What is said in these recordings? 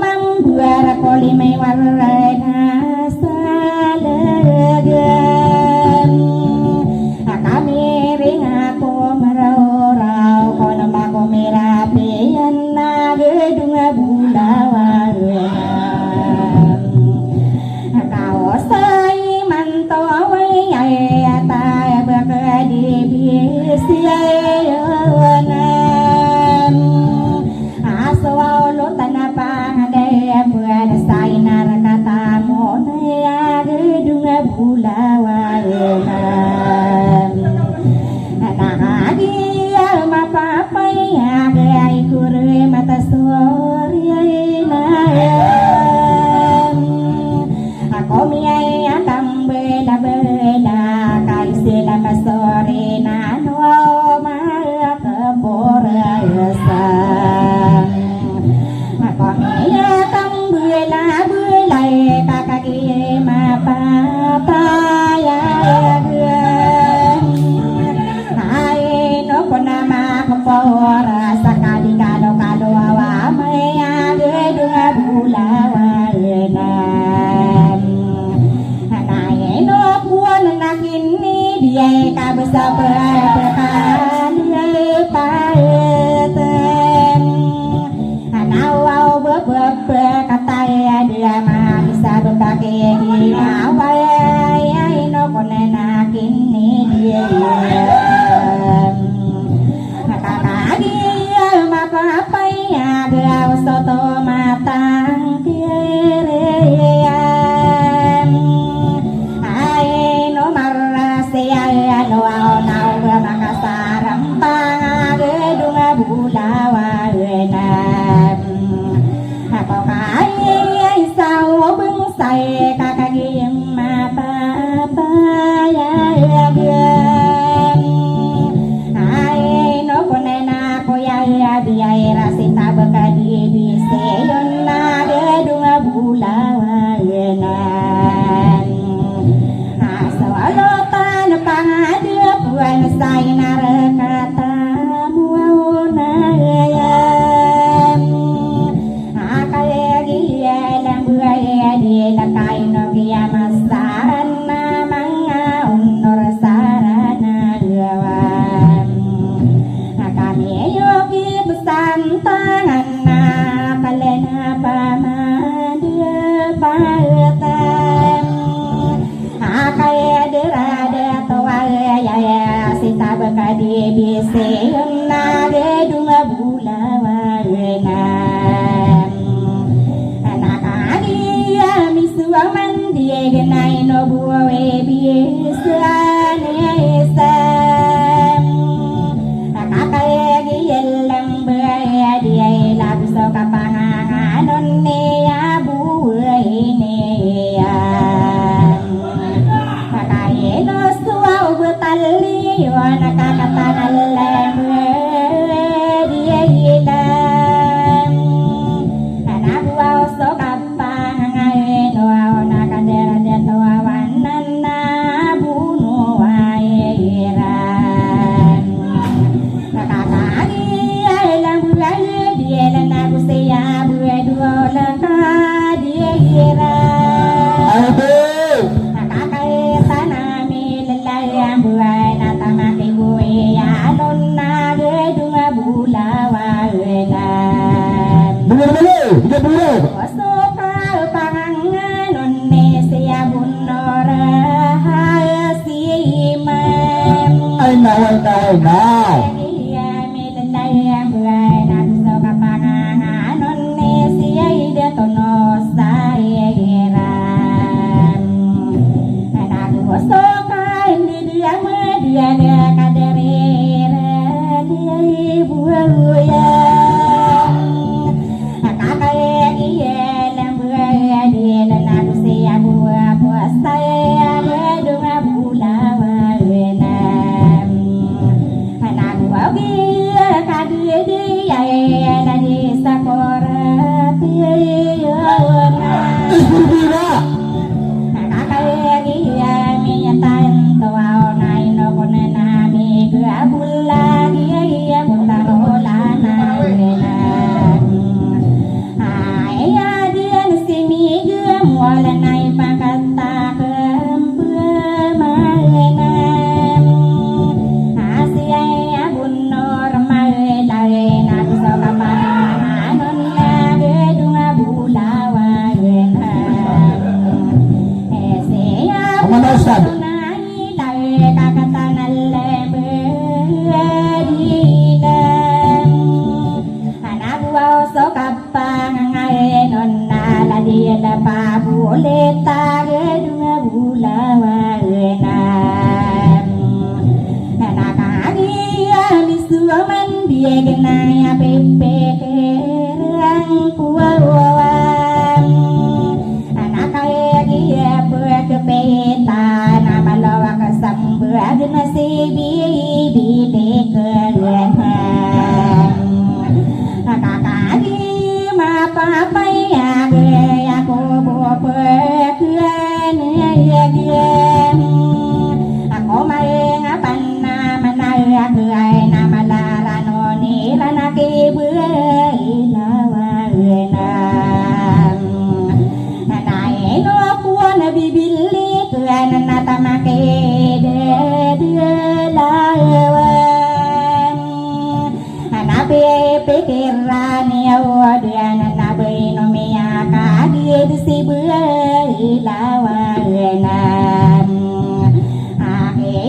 mambuara koli may warna salagan kami ring ako maraw-raw ko na bako mirapian na gedung bulawan kaosay mantaway ay atay bakadi bisiyanan aswaw lutan pangaday buwan saynar katamo na gedung bulawan nakagiyal mapapay agay kuri mata soryanan ako miyay atang bela-bela kay sila masori na no makaporayasang ako miyay atang bela-belay kakagiyay mapapayagan ay no ko na makapora sa kalikalo-kalo awa may agay bulawan nakini dia kabesabar dia paetan anawau bebeb kata dia mah bisa berbagi awai no kone nakini dia kakak dia apa ya dia soto matang dia Makassarang pangagedung bulawanan ako kaya isaw bengsay kakagiyang mapapayagan ay no kunena kuyaya biyay rasita bekadi bisayon na gedung bulawanan asawalotan pangadep buwan saynar katamuaunayam akayagiyang buaya dilakain kiyamasaran na mga unor sarana gawan kami yogi besantangan na kalena pamadepatan akaya derada toaya sita bekadi bisayon na gedung bulawanan anakadia misuang mandia genay no buwe bisan esam kakaya giyelang baya dia labso kapanganon niya buwe niya kakayeno suaw betali nakakatanan lang dia hilang anabuaw so kapangayeno nakadera tawanan na buno airan kakakagiyay lang buhay dia lang nagusaya buhay duwala ka dia hiran nakakaita namin lalayang buhay na tamaki buhay alon na gedung bulawanan oso ka panganganon ni siya bunora hayasimam ay nawal iya milalayang buhay na gusto ka panganganon ni siya idetono sa iran gusto ka hindi dia media kaderira dia ibu yang kakaya iya lang buaya dia dan aku siya buah puasa ya gedung bulawanan aku dia dapat boleh tak dunga bulawa enam anak dia disuaman dia genaya pepe kerang kuawam anak kaya dia berkepeta nama lawa kesambuat nasi bibi kerang kakak dia apa ya gaya kubu perkeren ya dia aku main apa nama naya gaya nama lara noni rana kebelawa enam nai no kuan bibili kuan nata make de lawan nabe pikiran ya wadian nabe no miya kadi disibelawa enam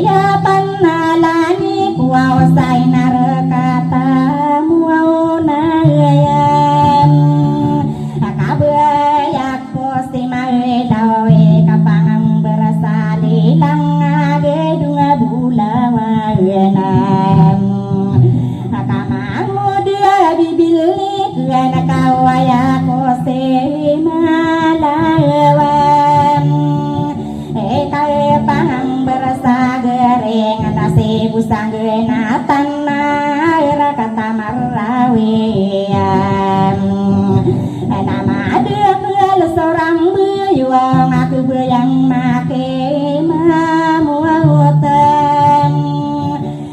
ya panalani kuasai narakata muauna ayam akabaya kostimai dawe kapang berasa lilang age dunga bulawa enam akamamu dia bibili kuana kawaya kosimalawan kaya pahang berasa gereng nasi busang genatan naira kata marawiam nama dia bel seorang buyuang aku buyang make mamuatan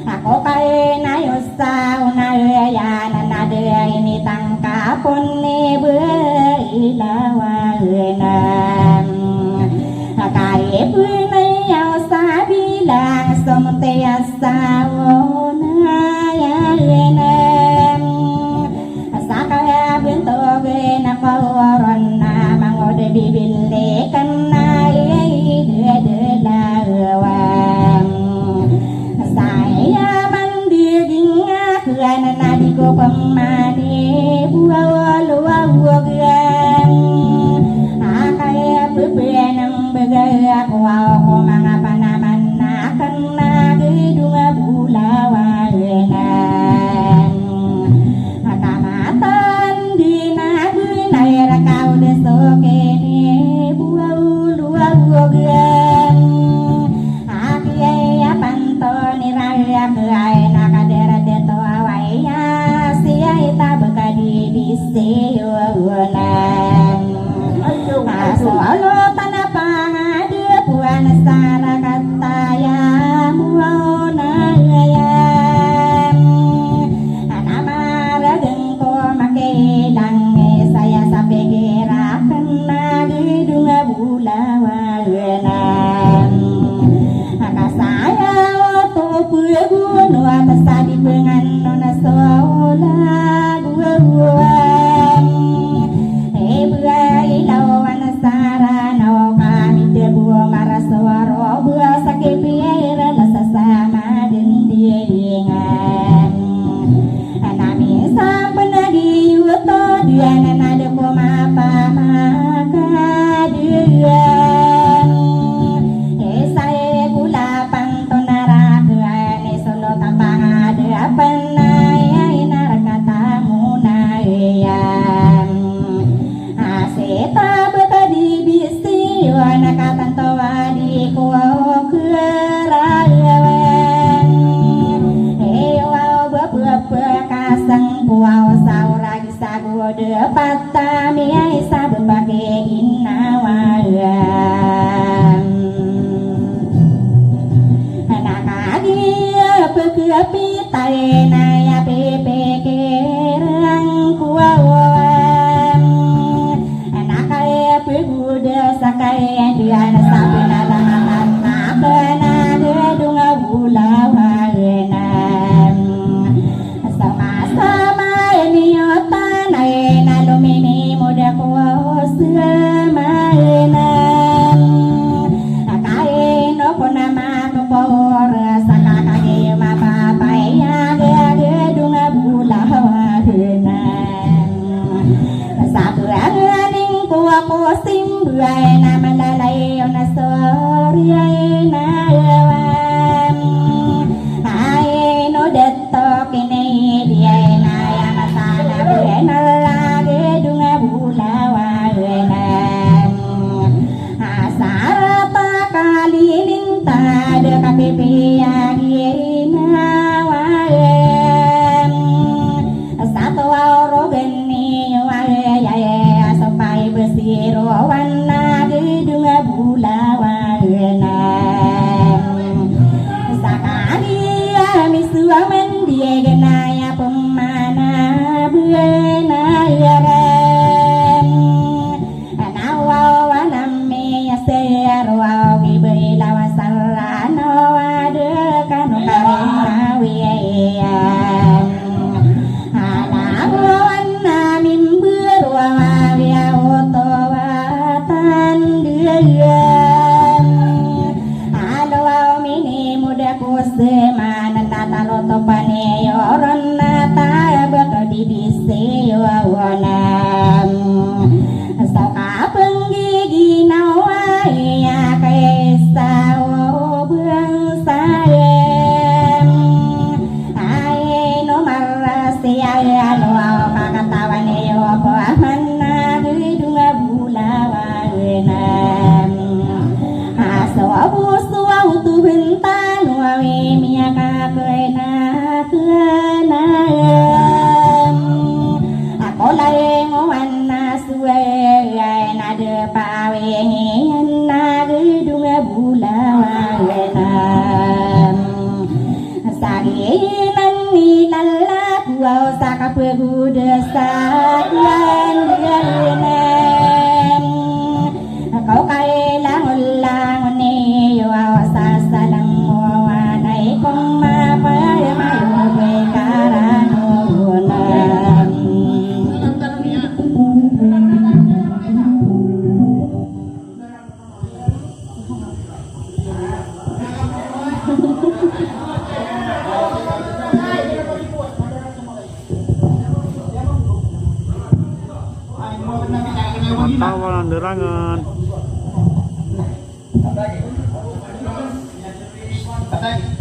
aku kaya nayusau naya nada ini tangkapon ni beilawa enam kaya punay yaw sabilang sumutaya sa unaya enam sakaya bintog na kawaron na mangod bibili kan na idedalawam saya mandiging akuan na di ko pamani buwawaluwagam akaya pepenang begaya kuau mga panaman na kan nagidunga bulawa enam kamatan di nagulay rakaw desokene buwauluwagam akiyaya pantoni raya kaya nakadera deto awaya siya itabakadi biseyo enam solo panapang ada puan sara kataya muauna ayam nama radengko make dange saya sampai gerakan nagi dunga bulawa enam maka saya waktu puegun atas tadi pengan nona sola guam berai lawan sarana kami debu maraswaro bua sakipira sesama dindingan nami sampenadi uto diana nade koma pamaka dian saya gula pantonara kuane solo tampang ada panaya inarakata munayam seta bekadi bisi wana katantawa di kuau kerawan wow beberapa kasang kuau sauragi sagu depat tamiai sabu pakai inawayam anak dia pekepi tai naya pepe kerang kuau peguda sakaya dia sampai nadaman nakana dunga bulawa enam sama-sama ini otan ena lumini muda kuos sama enam kaya no ponama kupor sakakage mapapaya dia dunga bulawa enam satu angin kuap posim buai nama lalai ona sori na ewam ai no detto kini dia na yang sana buai na lagi dunga bulawa na asarata kali linta de kapipi agirina wa satu orogeni wa ya sampai besiro wana gedung bulawa na sakali misua mendia genaya pemana buena yaram nawa waname ya serwa wibela wasallana wade kanu kawi ya Semanan tata loto pane yoron nata bakal dibise wawanam saka penggigi nawa ya kaisa obeng sayem ae no marasi ya no pakatawane yo pahana gedunga bulawa enam asawu suau tu bentan wae miaka kena aku lae ngowana suwe na de pawe na gedung bulawa enam saginan ni lalla kuau saka pegudesa lan enam kau kai lang ne yo sasalang wanai kong ma pa mayo be karano nam tawanan derangan Patay.